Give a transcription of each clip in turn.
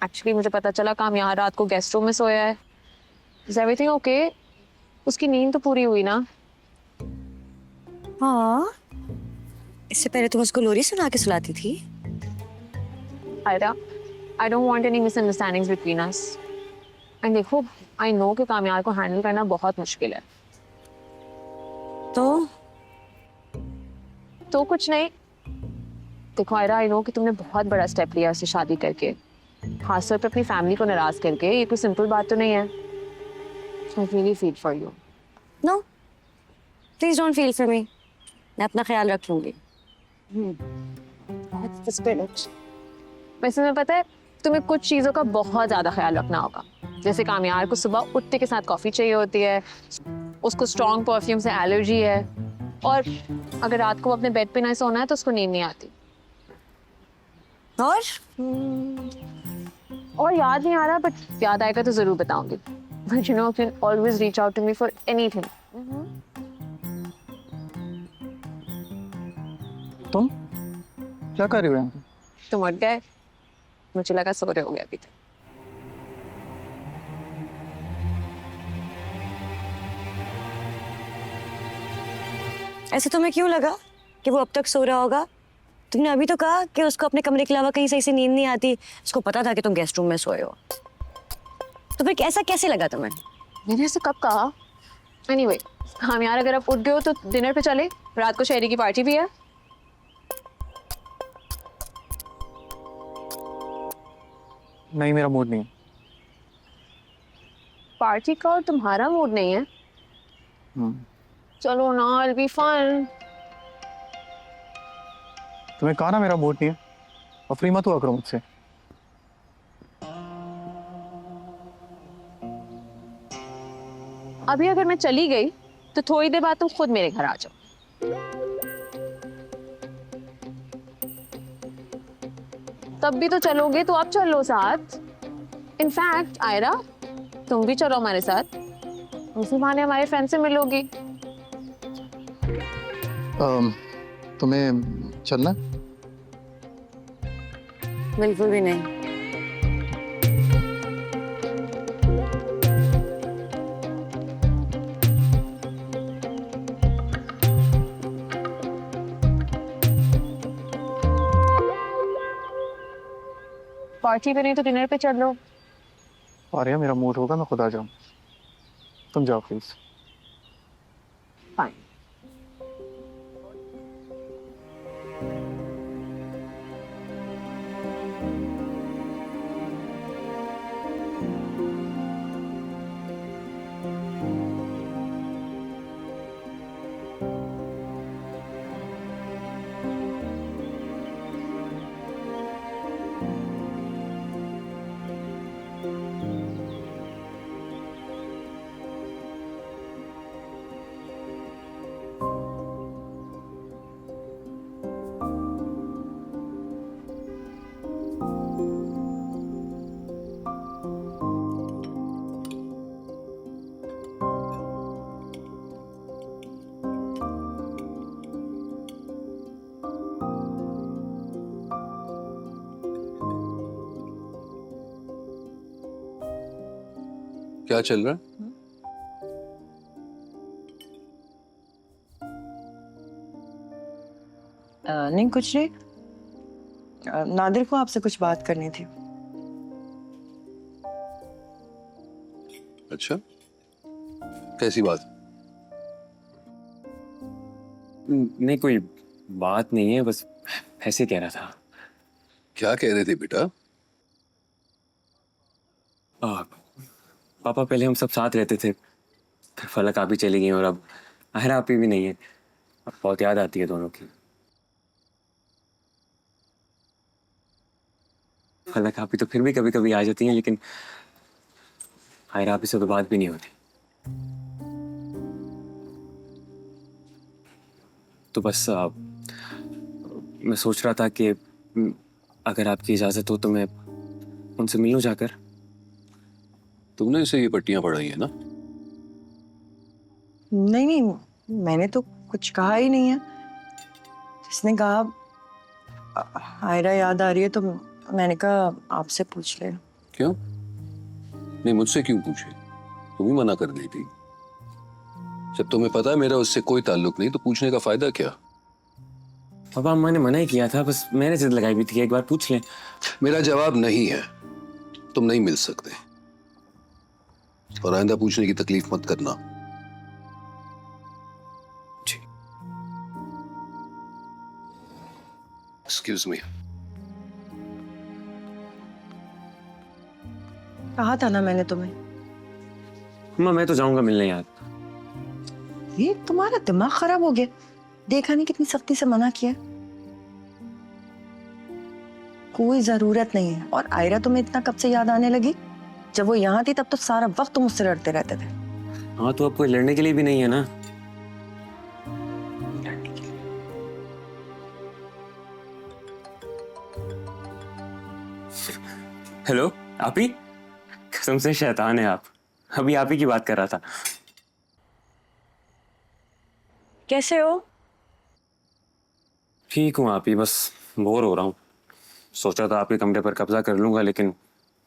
Actually मुझे पता चला काम यहाँ रात को गेस्ट रूम में सोया है। Is everything okay? उसकी नींद तो पूरी हुई ना? हाँ, इससे पहले तुम उसको लोरी सुना के सुलाती थी। Aira, I don't want any misunderstandings between us. And देखो, आई नो कि कामयार को हैंडल करना बहुत मुश्किल है। तो कुछ नहीं। देखो आयरा, आई नो कि तुमने बहुत बड़ा स्टेप लिया उससे शादी करके, खासतौर पर अपनी फैमिली को नाराज करके। ये कोई सिंपल बात तो नहीं है। I really feel for you. No, please don't feel for me. मैं अपना ख्याल रख लूंगी। वैसे तुम्हें पता है, तुम्हें कुछ चीजों का बहुत ज्यादा ख्याल रखना होगा। जैसे कामयार को सुबह उठते के साथ कॉफी चाहिए होती है, उसको स्ट्रॉन्ग परफ्यूम से एलर्जी है, और अगर रात को वो अपने बेड पे ना सोना है तो उसको नींद नहीं आती। और और याद नहीं आ रहा, बट याद आएगा तो जरूर बताऊंगी। But you know, you can always reach out to me for anything. तुम क्या कर रही हो यहाँ पे? तुम उठ गए, मुझे लगा सो रहे हो गए अभी तक। ऐसे तुम्हें क्यों लगा कि वो अब तक सो रहा होगा? तुमने अभी तो कहा कि उसको अपने कमरे के अलावा कहीं सही से नींद नहीं आती। उसको पता था कि तुम गेस्ट रूम में सोए हो, तो फिर ऐसा कैसे लगा तुम्हें? मैंने ऐसे कब कहा? एनीवे, हम यार अगर आप उठ गए हो तो डिनर पे चले। रात को शहरी की पार्टी भी है। नहीं, मेरा मूड नहीं है। पार्टी का और तुम्हारा मूड नहीं है? चलो ना, इट बी फन। तुम्हें कहा ना मेरा मूड नहीं है, और फ्री मत हुआ करो मुझसे। अभी अगर मैं चली गई तो थोड़ी देर बाद तुम खुद मेरे घर आ जाओ। तब भी तो चलोगे तो अब चलो साथ। इनफैक्ट आयरा, तुम भी चलो हमारे साथ। उसी बहाने हमारे फ्रेंड से मिलोगी। तुम्हें चलना है? बिल्कुल भी नहीं। पार्टी पे नहीं तो डिनर पे चलो। और यार मेरा मूड होगा मैं खुद आ जाऊँ। तुम जाओ प्लीज। फाइन। क्या चल रहा है? नहीं, कुछ नहीं। नादिर को आपसे कुछ बात करनी थी। अच्छा, कैसी बात? नहीं, कोई बात नहीं है, बस ऐसे कह रहा था। क्या कह रहे थे बेटा? पापा, पहले हम सब साथ रहते थे, फिर फलक आप ही चली गई और अब आहरा आप ही भी नहीं है। अब बहुत याद आती है दोनों की। फलक आप ही तो फिर भी कभी कभी आ जाती हैं, लेकिन आहरा आप ही से तो बात भी नहीं होती। तो बस मैं सोच रहा था कि अगर आपकी इजाजत हो तो मैं उनसे मिलूं जाकर। तुमने इसे ये पट्टियां पढ़ाई है ना? नहीं नहीं, मैंने तो कुछ कहा ही नहीं है। जिसने कहा आयरा याद आ रही है तो मैंने कहा आपसे पूछ ले। क्यों? नहीं, मुझसे क्यों पूछे? तुम ही मना कर दी थी। जब तुम्हें पता है मेरा उससे कोई ताल्लुक नहीं तो पूछने का फायदा क्या? पापा अम्मा ने मना ही किया था, बस मैंने जिद लगाई भी थी एक बार पूछ लें। मेरा जवाब नहीं है। तुम नहीं मिल सकते और आइंदा पूछने की तकलीफ मत करना। जी। Excuse me. कहा था ना मैंने तुम्हें, अम्मा मैं तो जाऊंगा मिलने यार। ये तुम्हारा दिमाग खराब हो गया। देखा नहीं कितनी सख्ती से मना किया। कोई जरूरत नहीं है। और आयरा तुम्हें इतना कब से याद आने लगी? जब वो यहाँ थी तब तो सारा वक्त तुम मुझसे लड़ते रहते थे। हाँ तो अब कोई लड़ने के लिए भी नहीं है ना। हेलो आप ही, कसम से शैतान है आप। अभी आप ही की बात कर रहा था। कैसे हो? ठीक हूँ आप ही, बस बोर हो रहा हूँ। सोचा था आपके कमरे पर कब्जा कर लूंगा, लेकिन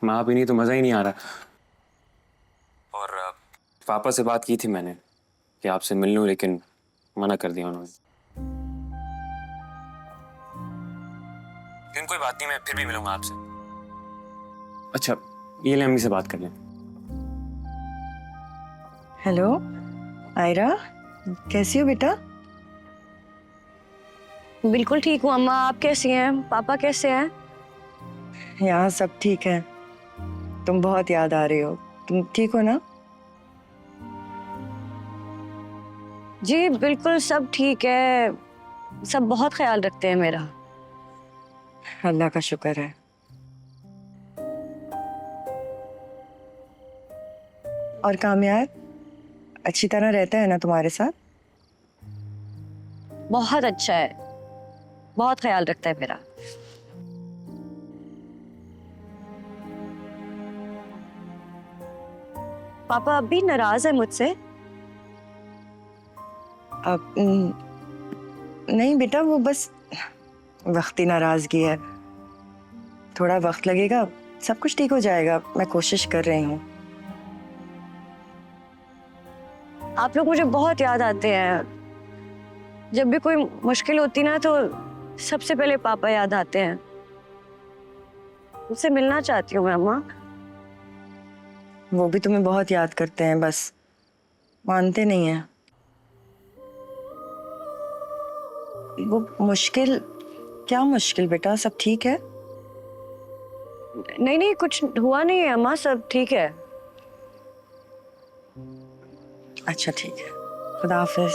मैं आप ही नहीं तो मजा ही नहीं आ रहा। और पापा से बात की थी मैंने कि आपसे मिल लूं, लेकिन मना कर दिया उन्होंने। लेकिन कोई बात नहीं, मैं फिर भी मिलूंगा आपसे। अच्छा ये ले अम्मी से बात कर लें। हेलो आयरा, कैसी हो बेटा? बिल्कुल ठीक हूँ अम्मा, आप कैसी हैं? पापा कैसे हैं? यहाँ सब ठीक है। तुम बहुत याद आ रही हो। तुम ठीक हो ना? जी बिल्कुल सब ठीक है, सब बहुत ख्याल रखते हैं मेरा। अल्लाह का शुक्र है। और कामयाब अच्छी तरह रहता है ना तुम्हारे साथ? बहुत अच्छा है, बहुत ख्याल रखता है मेरा। पापा अब भी नाराज है मुझसे? अब नहीं बेटा, वो बस वक्ती नाराजगी है। थोड़ा वक्त लगेगा, सब कुछ ठीक हो जाएगा। मैं कोशिश कर रही हूँ। आप लोग मुझे बहुत याद आते हैं। जब भी कोई मुश्किल होती ना तो सबसे पहले पापा याद आते हैं। उनसे मिलना चाहती हूँ मैं अम्मा। वो भी तुम्हें बहुत याद करते हैं, बस मानते नहीं हैं। वो मुश्किल, क्या मुश्किल बेटा? सब ठीक है। नहीं नहीं कुछ हुआ नहीं है अम्मा, सब ठीक है। अच्छा ठीक है, खुदा हाफिज।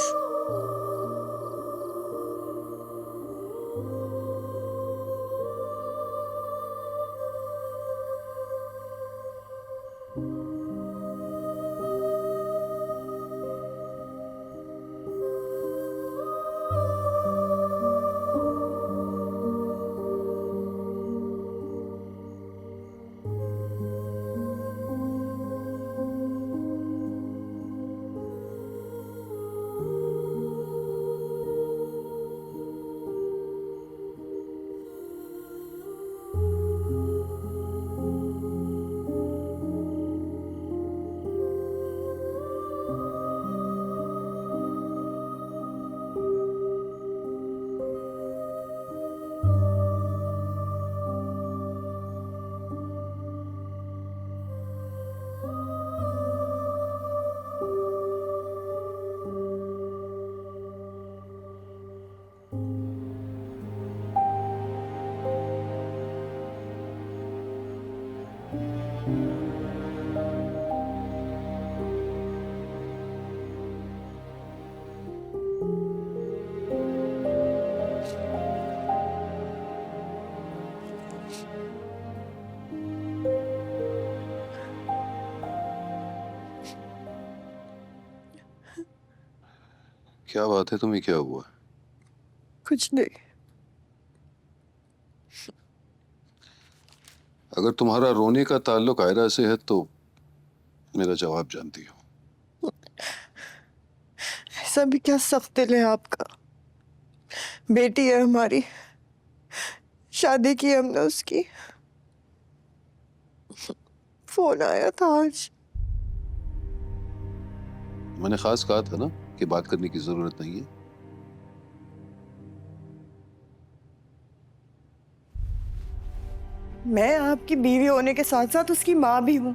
क्या बात है? तुम्हें क्या हुआ? कुछ नहीं। अगर तुम्हारा रोने का ताल्लुक आयरा से है तो मेरा जवाब जानती हो। ऐसा भी क्या सख्त दिल है आपका? बेटी है हमारी, शादी की हमने उसकी। फोन आया था आज। मैंने खास कहा था ना कि बात करने की जरूरत नहीं है। मैं आपकी बीवी होने के साथ साथ उसकी माँ भी हूँ।